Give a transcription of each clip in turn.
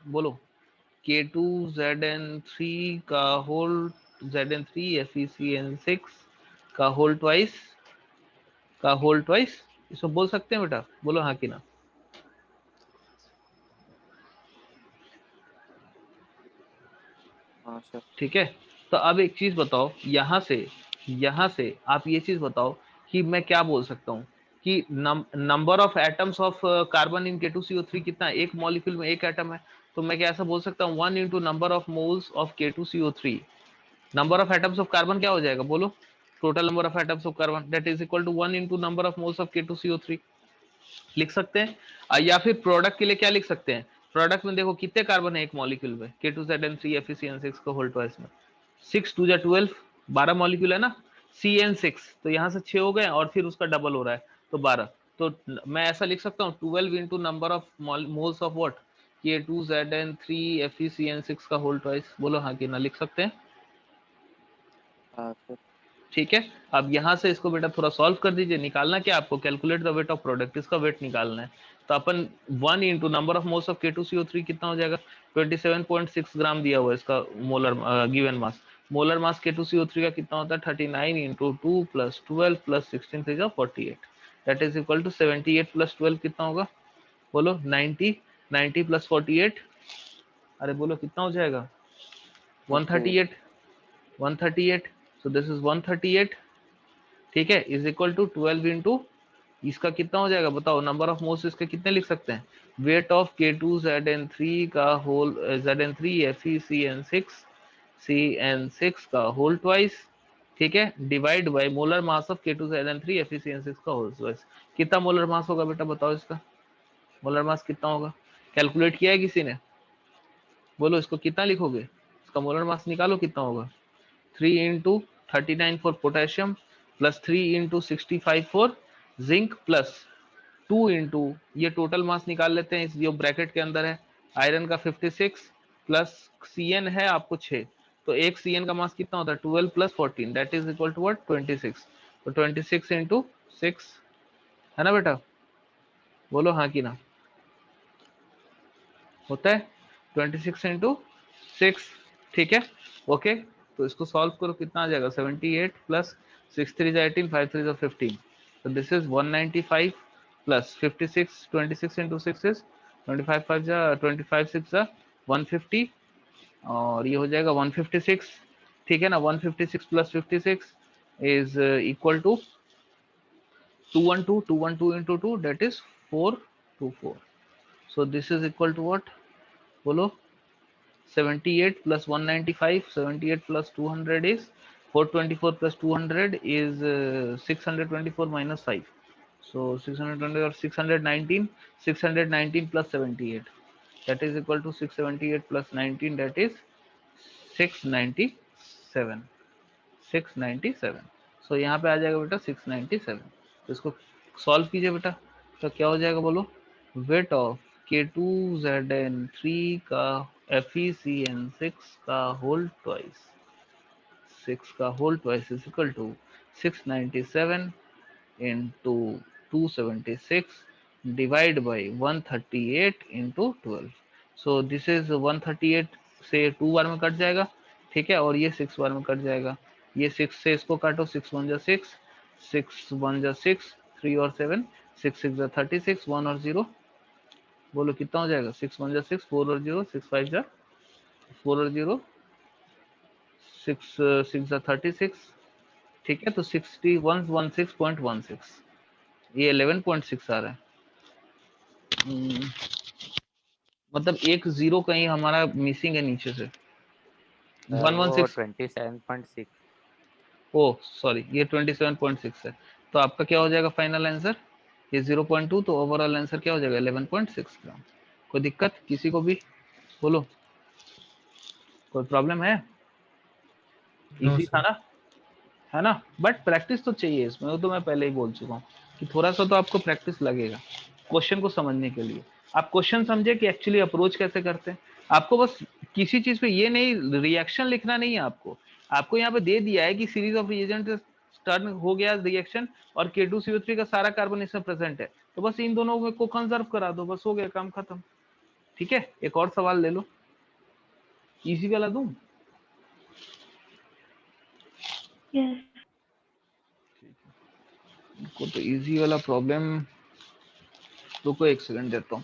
बोलो K2Zn3 का whole Zn3 FeCN6 का होल ट्वाइस इसको बोल सकते हैं बेटा, बोलो हाँ कि ना। हाँ सर। ठीक है, तो अब एक चीज बताओ, यहाँ से आप ये चीज बताओ कि मैं क्या बोल सकता हूँ कि number of atoms of carbon in K2CO3 कितना है, एक मॉलिक्यूल में एक एटम है, तो मैं क्या ऐसा बोल सकता हूँ 1 into number of moles of K2CO3, number of atoms of carbon क्या हो जाएगा बोलो, total number of atoms of carbon that is equal to 1 into number of moles of K2CO3 लिख सकते हैं। या फिर प्रोडक्ट के लिए क्या लिख सकते हैं, प्रोडक्ट में देखो कितने कार्बन है एक मॉलिक्यूल में, K2Zn3 FeCN6 का होल ट्वाइस में 6 2 12, 12 मॉलिक्यूल है ना, CN6 तो यहाँ से 6 हो गए और फिर उसका डबल हो रहा है तो 12, तो मैं ऐसा लिख सकता हूँ 12 into number of moles of what K2Zn3 FeCN6 का होल ट्वाइस, बोलो हाँ कि ना, लिख सकते हैं। हाँ सर। ठीक है, अब यहाँ से इसको बेटा थोड़ा सॉल्व कर दीजिए, निकालना क्या आपको, calculate the weight of product, इसका वेट निकालना है। तो अपन 1 into number of moles of K2CO3 कितना हो जाएगा, 27.6 ग्राम दिया हुआ है इसका molar given mass, molar mass K2CO3 का कितना होता है 39 into 2 plus 12 plus 16 3 48, that is equal to 78 plus 12 कितना होगा, बोलो 90, 90 प्लस 48, अरे बोलो कितना हो जाएगा 138, 138, सो दिस इज 138, ठीक है, इज इक्वल टू 12 इंटू इसका कितना हो जाएगा बताओ, नंबर ऑफ मोल्स इसके कितने लिख सकते हैं, वेट ऑफ K2Zn3 का होल Zn3 FeCN6 CN6 का होल ट्वाइस, ठीक है, divide by molar mass of K2Zn3 FeCN6 का होल ट्वाइस, कितना मोलर मास होगा बेटा बताओ, इसका मोलर मास कितना होगा, कैलकुलेट किया है किसी ने, बोलो इसको कितना लिखोगे, इसका मोलर मास निकालो कितना होगा, 3 into 39 for potassium plus 3 into 65 for zinc plus 2 into ये टोटल मास निकाल लेते हैं इस जो ब्रैकेट के अंदर है, आयरन का 56 प्लस CN है आपको 6, तो एक CN का मास कितना होता है 12 plus 14 that is equal to what 26, तो 26 इंटू 6 है ना बेटा, बोलो हाँ कि ना, होता है 26 इंटू 6, ठीक है, ओके, तो इसको सॉल्व करो कितना आ जाएगा 78 प्लस 6 3 18 5 3 15, तो this is 195 plus 56 26 into 6 is 25 5 जा 25 6 जा 150 और ये हो जाएगा 156, ठीक है ना, 156 plus 56 is equal to 212 212 into 2 that is 424, so this is equal to what, बोलो 78 plus 195, 78 plus 200 is 424 plus 200 is 624 minus 5. So 620 or 619, 619 plus 78. That is equal to 678 plus 19, that is 697. 697. So यहाँ पे आ जाएगा बेटा 697. तो इसको सॉल्व कीजिए बेटा, तो क्या हो जाएगा बोलो, वेट ऑफ K2Zn3 का FeCN6 का होल ट्वाइस, 6 का whole twice is equal to 697 into 276 divide by 138 into 12, so this is 138 से 2 बार में कट जाएगा, ठीक है, और ये 6 बार में कट जाएगा, ये 6 से इसको काटो, 6 1 जा 6, 6 1 जा 6, 3 और 7, 6 6 जा 36, 1 और 0, बोलो कितना हो जाएगा, 6 1 जा 6, 4 और 0, 6 5 जा 4 और 0, 6 6 जा 36, ठीक है, तो 6116.16, ये 11.6 आ रहा है, मतलब एक जीरो कहीं हमारा मिसिंग है नीचे से, सर वो 116, 27.6। ओ सॉरी ये 27.6 है, तो आपका क्या हो जाएगा फाइनल आंसर, ये 0.2, तो ओवरऑल आंसर क्या हो जाएगा 11.6 ग्राम, कोई दिक्कत किसी को भी, बोलो कोई प्रॉब्लम है, नो इजी था सर। ना, है ना, बट प्रैक्टिस तो चाहिए इसमें, वो तो मैं पहले ही बोल चुका हूँ कि थोड़ा सा तो आपको प्रैक्टिस लगेगा क्वेश्चन को समझने के लिए, आप क्वेश्चन समझे कि एक्चुअली अप्रोच कैसे करते हैं, आपको बस किसी चीज पे ये नहीं रिएक्शन लिखना नहीं है आपको, आपको यहाँ पे दे दिया है कि सीरीज ऑफ रिएजेंट टर्न हो गया रिएक्शन और K2CO3 का सारा कार्बन इसमें प्रेजेंट है, तो बस इन दोनों को कंजर्व करा दो, बस हो गया काम खत्म, ठीक है, एक और सवाल ले लो, इजी वाला दूं? यस को तो इजी वाला प्रॉब्लम, रुको एक सेकंड देता हूँ।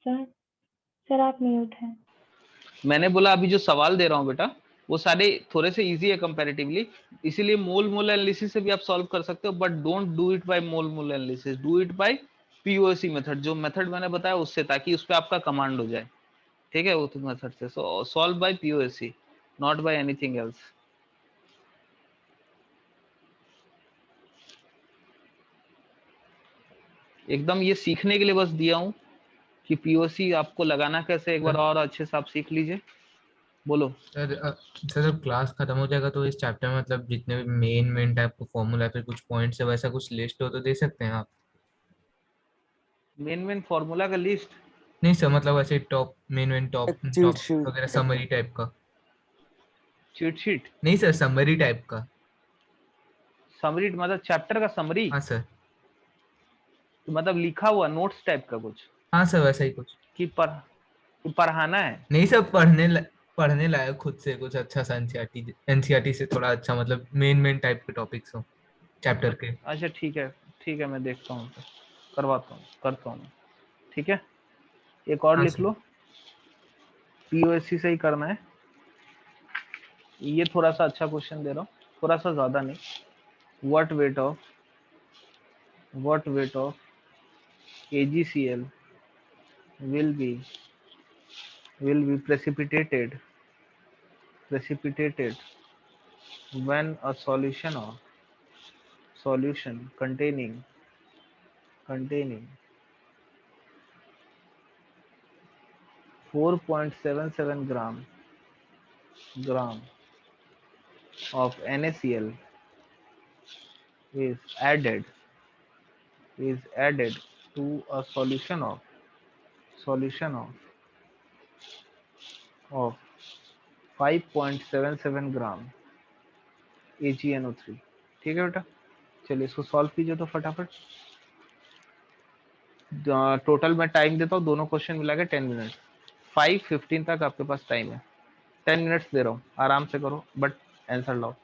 सर। सर आप म्यूट हैं। मैंने बोला अभी जो सवाल दे रहा हूँ बेटा, वो सारे थोड़े से इजी है कंपैरेटिवली, इसीलिए मोल मोल एनालिसिस से भी आप सॉल्व कर सकते हो, but don't do it by mole mole analysis, do it by POC method, जो मेथड मैंने बताया उससे, ताकि उस पर आपका कमांड हो जाए। ठीक है, वो तो मेथड से solve by POC, not by anything else. एकदम ये सीखने के लिए बस दिया हूँ कि पीओसी आपको लगाना कैसे, एक बार और अच्छे से आप सीख लीजिए। बोलो। सर सर जब क्लास खत्म हो जाएगा तो इस चैप्टर में मतलब जितने भी मेन टाइप का फॉर्मूला फिर कुछ पॉइंट्स है वैसा कुछ लिस्ट हो तो दे सकते हैं आप? मेन फॉर्मूला का लिस्ट? नहीं सर, मतलब ऐसे टॉप मेन टॉप एक चीट टॉप शीट वगैरह, टाइप समरी का। टाइप का। Cheat sheet? नहीं सर, समरी टाइप का। समरी मतलब चैप्टर का समरी? हाँ सर। तो मतलब लिखा हुआ नोट्स टाइप का कुछ, हाँ सर, वैसा ही कुछ। कि पढ़ाना है? नहीं सर, पढ़ने लायक खुद से कुछ अच्छा सा, एनसीईआरटी से थोड़ा अच्छा, मतलब मेन टाइप के टॉपिक्स हो चैप्टर के। अच्छा ठीक है, मैं देखता हूँ, करवाता हूँ, करता हूँ। ठीक है, एक और हाँ लिख सर। लो, पीओएससी से ही करना है। ये थोड़ा सा अच्छा क्वेश्चन दे रहा हूँ, थोड़ा सा ज्यादा नहीं। What weight of AgCl will be precipitated when a solution containing 4.77 gram of NaCl is added to a solution of 5.77 gram AgNO3। ठीक है बेटा, चलिए इसको सॉल्व कीजिए तो फटाफट। टोटल मैं टाइम देता हूँ दोनों क्वेश्चन मिला के 10 मिनट, 5:15 तक आपके पास टाइम है। 10 मिनट्स दे रहा हूँ, आराम से करो बट आंसर लाओ।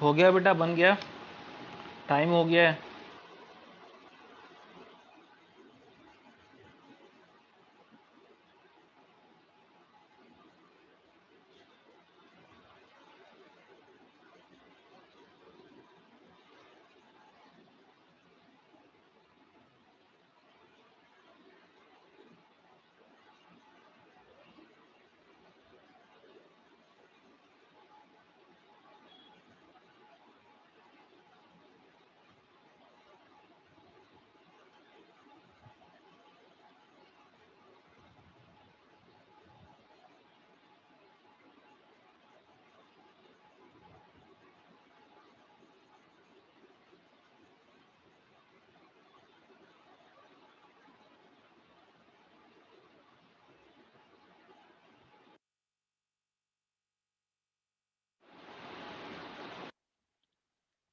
हो गया बेटा, बन गया, टाइम हो गया है।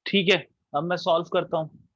ठीक है, अब मैं सॉल्व करता हूँ।